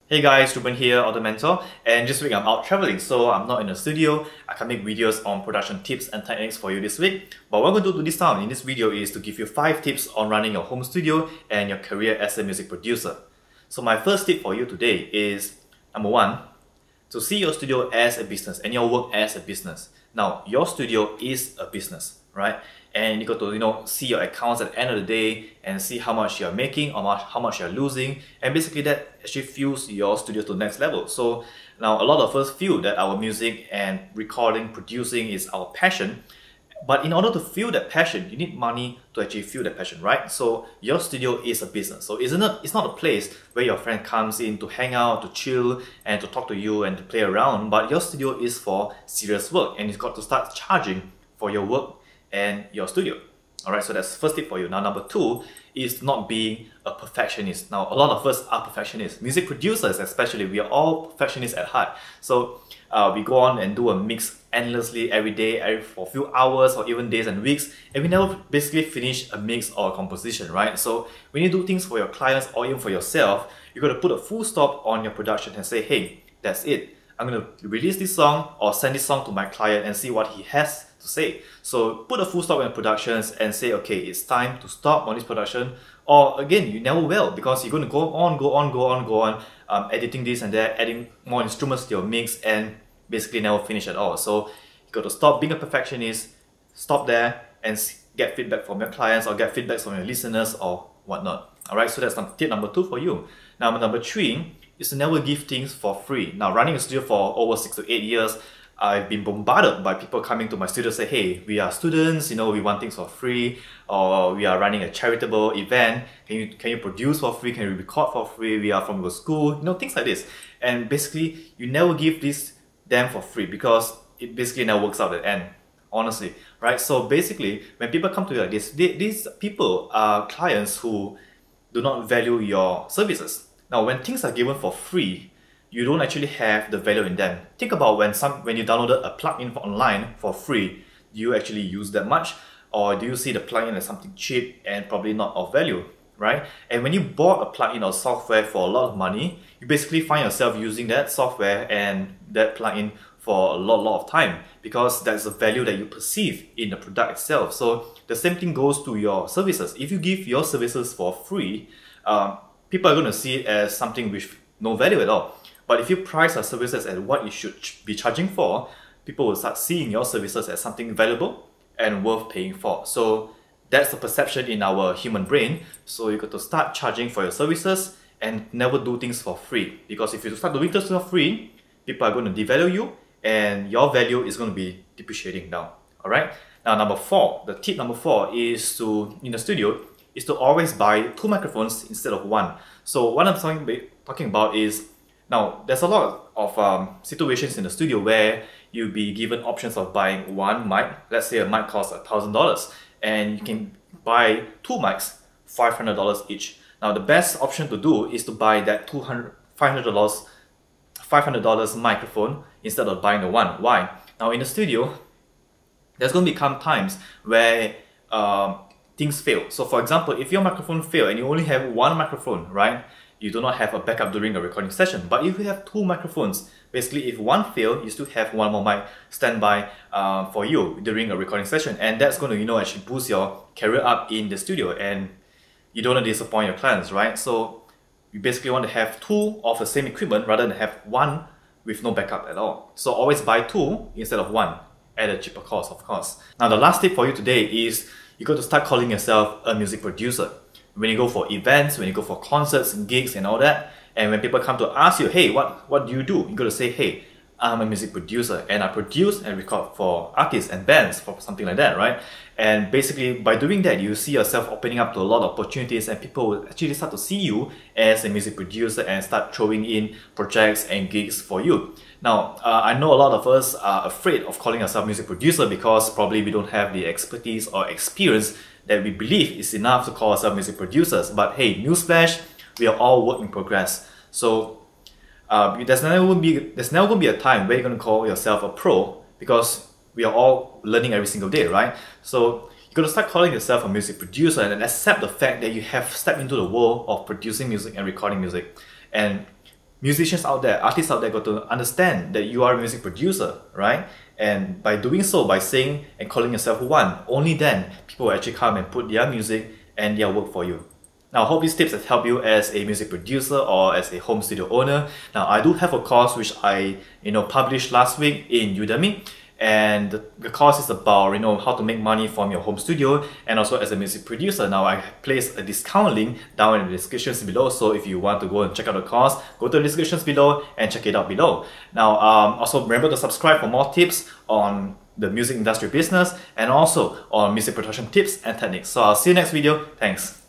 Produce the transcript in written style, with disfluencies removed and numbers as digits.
Hey guys, Ruben here, Auto Mentor, and this week I'm out traveling, so I'm not in the studio. I can make videos on production tips and techniques for you this week. But what I'm going to do this time in this video is to give you 5 tips on running your home studio and your career as a music producer. So my first tip for you today is, number 1, to see your studio as a business and your work as a business. Now, your studio is a business, right? And you got to see your accounts at the end of the day and see how much you're making or how much you're losing, and basically that actually fuels your studio to the next level. So now a lot of us feel that our music and recording, producing is our passion, but in order to feel that passion, you need money to actually feel that passion, right? So your studio is a business. So it's not a place where your friend comes in to hang out, to chill, and to talk to you and to play around, but your studio is for serious work, and you've got to start charging for your work and your studio. Alright, so that's the first tip for you. Now, number 2 is not being a perfectionist. Now, a lot of us are perfectionists. Music producers especially, we are all perfectionists at heart. So we go on and do a mix endlessly every day, for a few hours or even days and weeks, and we never basically finish a mix or a composition, right? So when you do things for your clients or even for yourself, you got to put a full stop on your production and say, hey, that's it. I'm going to release this song or send this song to my client and see what he has to say. So put a full stop in productions and say, okay, it's time to stop on this production. Or again, you never will, because you're going to go on, editing this and that, adding more instruments to your mix, and basically never finish at all. So you got to stop being a perfectionist, stop there and get feedback from your clients or get feedback from your listeners or whatnot. Alright, so that's tip number 2 for you. Now, number 3 is to never give things for free. Now, running a studio for over 6 to 8 years, I've been bombarded by people coming to my studio say, hey, we are students, we want things for free, or we are running a charitable event, can you produce for free, can you record for free, we are from your school, things like this. And basically, you never give them for free, because it basically never works out at the end, honestly, right? So basically, when people come to you like this, these people are clients who do not value your services. Now, when things are given for free, you don't actually have the value in them. Think about when you downloaded a plugin online for free, do you actually use that much? Or do you see the plugin as something cheap and probably not of value, right? And when you bought a plugin or software for a lot of money, you basically find yourself using that software and that plugin for a lot of time, because that's the value that you perceive in the product itself. So the same thing goes to your services. If you give your services for free, people are going to see it as something with no value at all. But if you price your services at what you should be charging for, people will start seeing your services as something valuable and worth paying for. So that's the perception in our human brain. So you got to start charging for your services and never do things for free. Because if you start doing things for free, people are going to devalue you and your value is going to be depreciating down. Alright? Now, the tip number 4 is in the studio, is to always buy 2 microphones instead of 1. So what I'm talking about is, now, there's a lot of situations in the studio where you'll be given options of buying 1 mic. Let's say a mic costs $1,000 and you can buy 2 mics, $500 each. Now, the best option to do is to buy that $500 microphone instead of buying the 1. Why? Now, in the studio, there's going to become times where things fail. So, for example, if your microphone fails and you only have 1 microphone, right? You do not have a backup during a recording session. But if you have 2 microphones, basically if 1 fails, you still have 1 more mic standby for you during a recording session, and that's going to actually boost your career up in the studio, and you don't want to disappoint your clients, right? So you basically want to have 2 of the same equipment rather than have 1 with no backup at all. So always buy 2 instead of 1 at a cheaper cost, of course. Now, the last tip for you today is you got to start calling yourself a music producer. When you go for events, when you go for concerts and gigs and all that, and when people come to ask you, hey, what do? You got to say, hey, I'm a music producer and I produce and record for artists and bands, for something like that, right? And basically by doing that, you see yourself opening up to a lot of opportunities, and people will actually start to see you as a music producer and start throwing in projects and gigs for you. Now, I know a lot of us are afraid of calling ourselves music producer because probably we don't have the expertise or experience that we believe is enough to call ourselves music producers. But hey, newsflash, we are all work in progress. So there's never going to be a time where you're going to call yourself a pro, because we are all learning every single day, right? So you got to start calling yourself a music producer and accept the fact that you have stepped into the world of producing music and recording music. And musicians out there, artists out there got to understand that you are a music producer, right? And by doing so, by saying and calling yourself one, only then people will actually come and put their music and their work for you. Now, I hope these tips have helped you as a music producer or as a home studio owner. Now, I do have a course which I published last week in Udemy. And the course is about how to make money from your home studio and also as a music producer. Now I place a discount link down in the descriptions below, so if you want to go and check out the course, go to the descriptions below and check it out below. Now also remember to subscribe for more tips on the music industry business and also on music production tips and techniques. So I'll see you next video. Thanks.